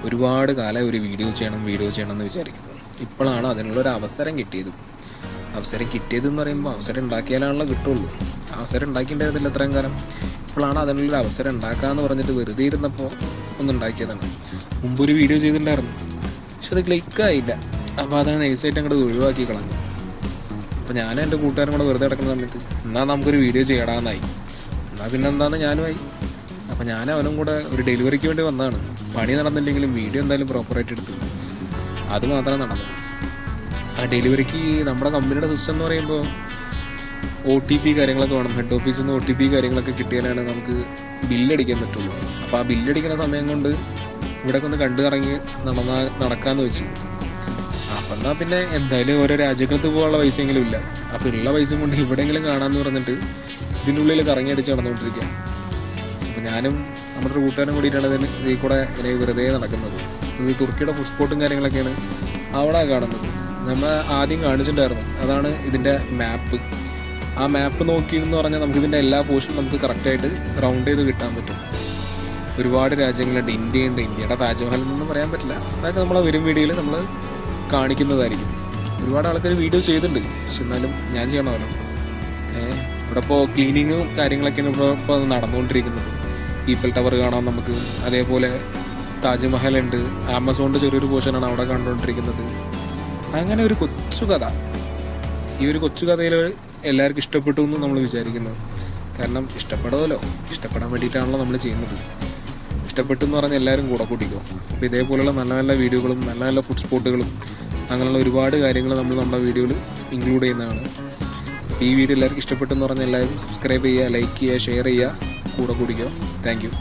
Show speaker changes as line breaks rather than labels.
ഒരുപാട് കാലം ഒരു വീഡിയോ ചെയ്യണം എന്ന് വിചാരിക്കുന്നത്. ഇപ്പോഴാണ് അതിനുള്ളൊരു അവസരം കിട്ടിയത്. അവസരം കിട്ടിയതെന്ന് പറയുമ്പോൾ അവസരം ഉണ്ടാക്കിയാലാണല്ലോ കിട്ടുള്ളൂ. അവസരം ഉണ്ടാക്കിയിട്ടുണ്ടായിരുന്നില്ല ഇത്രയും കാലം. ഇപ്പോഴാണ് അതിനുള്ളൊരു അവസരം ഉണ്ടാക്കാമെന്ന് പറഞ്ഞിട്ട് വെറുതെ ഇരുന്നപ്പോൾ ഒന്നുണ്ടാക്കിയതാണ്. മുമ്പൊരു വീഡിയോ ചെയ്തിട്ടുണ്ടായിരുന്നു, പക്ഷെ അത് ക്ലിക്കായില്ല. അപ്പോൾ അത് നൈസായിട്ട് അങ്ങോട്ട് ഒഴിവാക്കി കളഞ്ഞു. അപ്പോൾ ഞാനും എൻ്റെ കൂട്ടുകാരും കൂടെ വെറുതെ കിടക്കുന്ന സമയത്ത് എന്നാൽ നമുക്കൊരു വീഡിയോ ചെയ്യടാന്നായി. എന്നാൽ പിന്നെ എന്താണെന്ന് ഞാനുമായി. അപ്പോൾ ഞാൻ അവനും കൂടെ ഒരു ഡെലിവറിക്ക് വേണ്ടി വന്നതാണ്. പണി നടന്നില്ലെങ്കിലും വീഡിയോ എന്തായാലും പ്രോപ്പറായിട്ട് എടുത്തു. അത് മാത്രമേ നടന്നു. ആ ഡെലിവറിക്ക് നമ്മുടെ കമ്പനിയുടെ സിസ്റ്റം എന്ന് പറയുമ്പോൾ OTP കാര്യങ്ങളൊക്കെ വേണം. ഹെഡ് ഓഫീസിൽ നിന്ന് OTP കാര്യങ്ങളൊക്കെ കിട്ടിയാലാണ് നമുക്ക് ബില്ലടിക്കാൻ പറ്റുള്ളൂ. അപ്പോൾ ആ ബില്ലടിക്കുന്ന സമയം കൊണ്ട് ഇവിടെയൊക്കെ ഒന്ന് കണ്ടു കറങ്ങി നടക്കാമെന്ന് വെച്ചു. അപ്പം എന്നാൽ പിന്നെ എന്തായാലും ഓരോ രാജ്യങ്ങൾക്ക് പോകാനുള്ള പൈസയെങ്കിലും ഇല്ല. അപ്പോൾ ഉള്ള പൈസ കൊണ്ട് ഇവിടെയെങ്കിലും കാണാമെന്ന് പറഞ്ഞിട്ട് ഇതിൻ്റെ ഉള്ളിൽ കറങ്ങി അടിച്ച് നടന്നുകൊണ്ടിരിക്കുക. അപ്പോൾ ഞാനും നമ്മുടെ ഒരു കൂട്ടുകാരും കൂടിയിട്ടാണ് ഇതിൽ കൂടെ ഇങ്ങനെ വെറുതെ നടക്കുന്നത്. ഇത് തുർക്കിയുടെ ഫുഡ് സ്പോട്ടും കാര്യങ്ങളൊക്കെയാണ് അവിടെ കാണുന്നത്. നമ്മൾ ആദ്യം കാണിച്ചിട്ടുണ്ടായിരുന്നു. അതാണ് ഇതിൻ്റെ മാപ്പ്. ആ മാപ്പ് നോക്കിയെന്ന് പറഞ്ഞാൽ നമുക്കിതിൻ്റെ എല്ലാ പോർഷനും നമുക്ക് കറക്റ്റായിട്ട് റൗണ്ട് ചെയ്ത് കിട്ടാൻ പറ്റും. ഒരുപാട് രാജ്യങ്ങളുണ്ട്. ഇന്ത്യയുടെ താജ്മഹൽ എന്നൊന്നും പറയാൻ പറ്റില്ല. അതൊക്കെ നമ്മളെ വരും വീഡിയോയിൽ നമ്മൾ കാണിക്കുന്നതായിരിക്കും. ഒരുപാട് ആൾക്കാർ വീഡിയോ ചെയ്തിട്ടുണ്ട്, പക്ഷെ എന്നാലും ഞാൻ ചെയ്യണമല്ലോ. ഇവിടെ ഇപ്പോൾ ക്ലീനിങ്ങും കാര്യങ്ങളൊക്കെയാണ് ഇപ്പോൾ നടന്നുകൊണ്ടിരിക്കുന്നത്. ഈഫൽ ടവർ കാണാം നമുക്ക്. അതേപോലെ താജ്മഹലുണ്ട്. ആമസോണിൻ്റെ ചെറിയൊരു പോർഷനാണ് അവിടെ കണ്ടുകൊണ്ടിരിക്കുന്നത്. അങ്ങനെ ഒരു കൊച്ചു കഥ. ഈ ഒരു കൊച്ചു കഥയിൽ എല്ലാവർക്കും ഇഷ്ടപ്പെട്ടു എന്ന് നമ്മൾ വിചാരിക്കുന്നത്. കാരണം ഇഷ്ടപ്പെടുമല്ലോ, ഇഷ്ടപ്പെടാൻ വേണ്ടിയിട്ടാണല്ലോ നമ്മൾ ചെയ്യുന്നത്. ഇഷ്ടപ്പെട്ടു എന്ന് പറഞ്ഞാൽ എല്ലാവരും കൂടെ കൂട്ടിക്കോ. അപ്പോൾ ഇതേപോലെയുള്ള നല്ല നല്ല വീഡിയോകളും നല്ല നല്ല ഫുഡ് സ്പോട്ടുകളും അങ്ങനെയുള്ള ഒരുപാട് കാര്യങ്ങൾ നമ്മൾ നമ്മുടെ വീഡിയോയിൽ ഇൻക്ലൂഡ് ചെയ്യുന്നതാണ്. ഈ വീഡിയോ എല്ലാവർക്കും ഇഷ്ടപ്പെട്ടെന്ന് പറഞ്ഞാൽ എല്ലാവരും സബ്സ്ക്രൈബ് ചെയ്യുക, ലൈക്ക് ചെയ്യുക, ഷെയർ ചെയ്യുക, കൂടെ കൂടിക്കോ. Thank you.